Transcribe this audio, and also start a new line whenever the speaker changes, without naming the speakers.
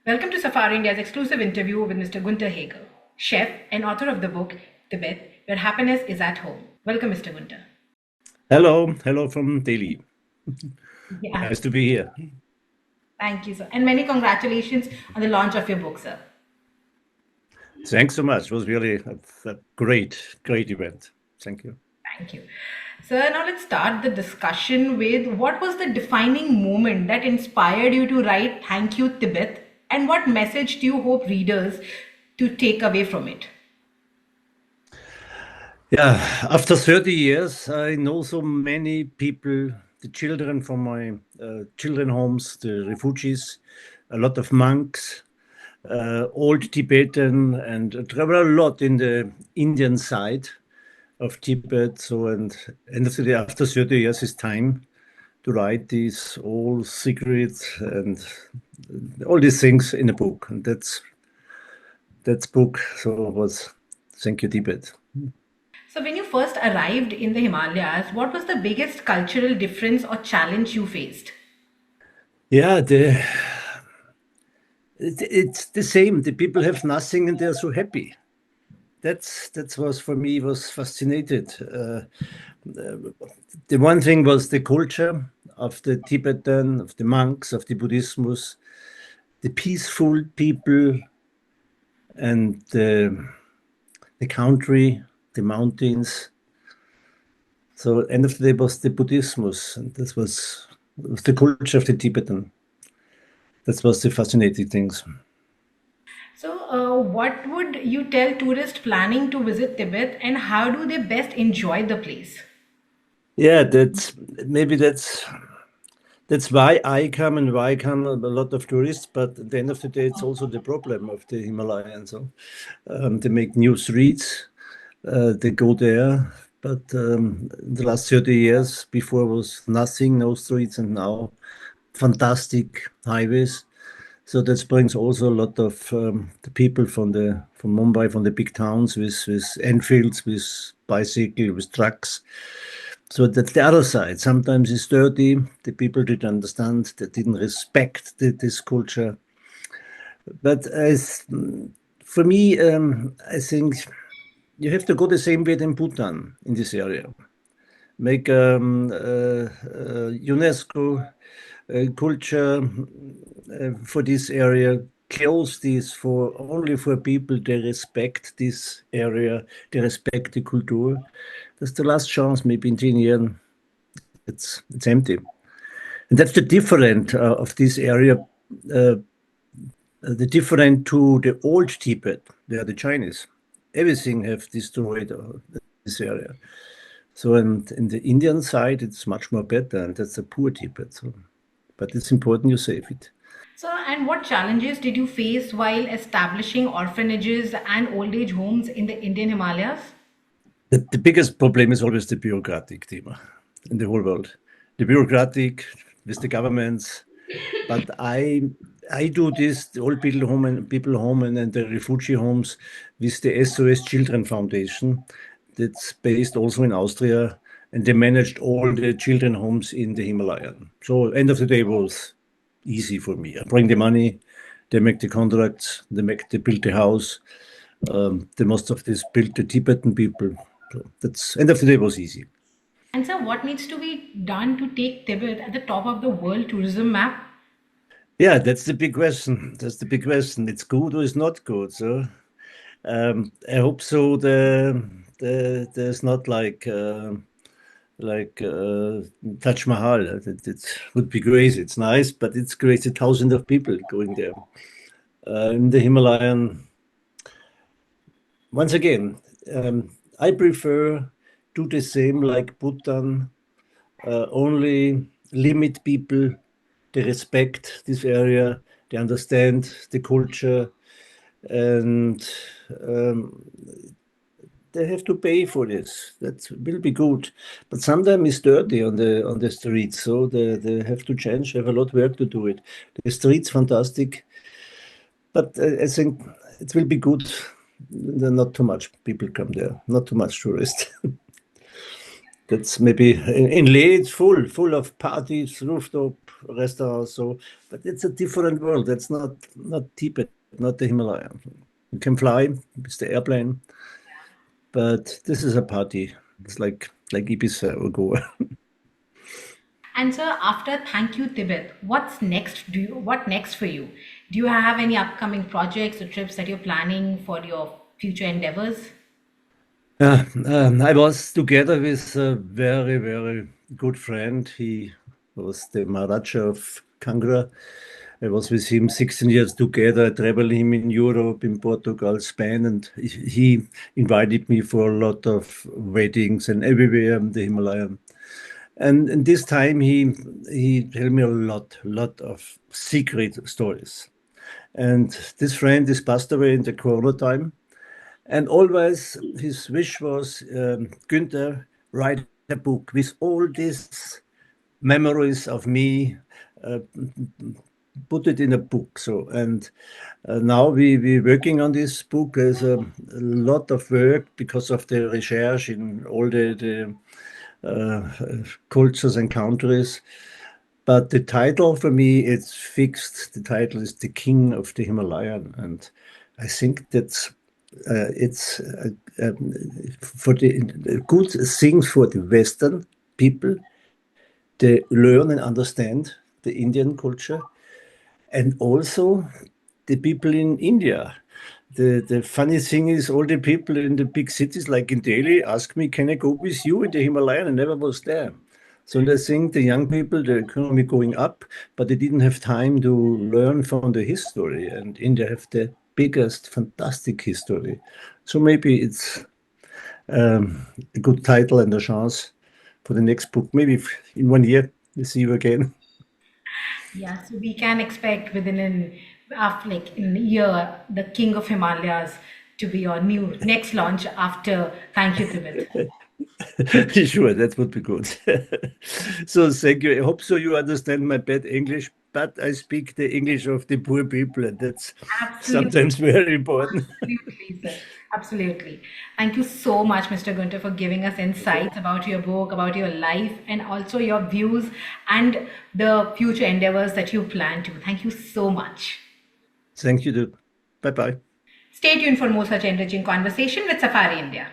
Welcome to Safari India's exclusive interview with Mr. Günter Hager, chef and author of the book Tibet, Where Happiness is at Home. Welcome, Mr. Günter.
Hello from Delhi.
Yeah,
Nice to be here.
thank you, sir. And many congratulations on the launch of your book, sir.
Thanks so much. It was really a great event. Thank you.
Thank you. Sir, now let's start the discussion with what was the defining moment that inspired you to write Thank You, Tibet, and what message do you hope readers to take away from it?
Yeah, after 30 years, I know so many people, the children from my children homes, the refugees, a lot of monks, old Tibetan, and I travel a lot in the Indian side of Tibet. So, and end of the day, after 30 years, it's time to write these all secrets and all these things in a book. And that's book. So was Thank You, Tibet.
So, when you first arrived in the Himalayas, what was the biggest cultural difference or challenge you faced?
Yeah, it's the same. The people have nothing and they're so happy. That was for me was fascinated. The one thing was the culture of the Tibetan, of the monks, of the Buddhismus, the peaceful people, and the country, the mountains. So end of the day was the Buddhismus, and this was the culture of the Tibetan. That was the fascinating things.
So, what would you tell tourists planning to visit Tibet, and how do they best enjoy the place?
Yeah, that's why I come and why come a lot of tourists. But at the end of the day, it's also the problem of the Himalayas. So they make new streets, they go there. But the last 30 years before was nothing, no streets, and now fantastic highways. So that brings also a lot of the people from Mumbai, from the big towns with Enfields, with bicycle, with trucks. So that's the other side. Sometimes it's dirty. The people didn't understand. They didn't respect this culture. But for me, I think you have to go the same way in Bhutan in this area. Make UNESCO culture for this area, close this for only for people they respect this area, they respect the culture. That's the last chance, maybe in 10 years, it's empty. And that's the different of this area, the different to the old Tibet, they are the Chinese. Everything have destroyed this area. So in the Indian side, it's much more better, and that's a poor Tibet. So, but it's important you save it.
So, and what challenges did you face while establishing orphanages and old age homes in the Indian Himalayas?
The biggest problem is always the bureaucratic thema in the whole world. The bureaucratic with the governments. But I do this, the old people home and the refugee homes with the SOS Children Foundation. That's based also in Austria, and they managed all the children homes in the Himalaya. So end of the day was easy for me. I bring the money, they make the contracts, they build the house. The most of this built the Tibetan people. So that's end of the day was easy.
And so, what needs to be done to take Tibet at the top of the world tourism map?
Yeah, that's the big question. That's the big question. It's good or it's not good. So I hope so. There's not like Taj Mahal. It would be crazy. It's nice, but it's crazy. Thousands of people going there. In the Himalayan, once again, I prefer do the same like Bhutan. Only limit people. They respect this area. They understand the culture, and they have to pay for this. That will be good, but sometimes it's dirty on the streets, so they have to change. Have a lot of work to do it. The streets fantastic, but I think it will be good. Not too much people come there. Not too much tourists. That's maybe in Leh, it's full of parties, rooftop restaurants. So, but it's a different world. That's not Tibet, not the Himalaya. You can fly with the airplane, but this is a party. It's like Ibiza or Goa.
And sir, after Thank You Tibet, what's next? What next for you? Do you have any upcoming projects or trips that you're planning for your future endeavors?
I was together with a very good friend. He was the Maharaja of Kangra. I was with him 16 years together, traveling him in Europe, in Portugal, Spain, and he invited me for a lot of weddings and everywhere in the Himalaya. And this time he told me a lot of secret stories. And this friend is passed away in the Corona time. And always his wish was, Günther, write a book with all these memories of me, uh, put it in a book. So, and now we're working on this book. There's a lot of work because of the research in all the cultures and countries. But the title for me, it's fixed. The title is The King of the Himalayan. And I think that's it's for the good things for the Western people. They learn and understand the Indian culture, and also the people in India. The funny thing is, all the people in the big cities, like in Delhi, ask me, "Can I go with you in the Himalaya?" I never was there. So they think the young people, the economy going up, but they didn't have time to learn from the history. And India have the biggest, fantastic history. So maybe it's a good title and a chance for the next book. Maybe in 1 year we see you again.
Yeah, so we can expect within after like in a year, the King of Himalayas to be your new next launch after Thank You Tibet.
Sure, that would be good. So thank you. I hope so you understand my bad English, but I speak the English of the poor people, and that's
Absolutely.
sometimes very important.
Absolutely, sir. Absolutely. Thank you so much, Mr. Gunter, for giving us insights about your book, about your life, and also your views and the future endeavors that you plan to. Thank you so much.
Thank you, dude. Bye bye.
Stay tuned for more such enriching conversation with Safari India.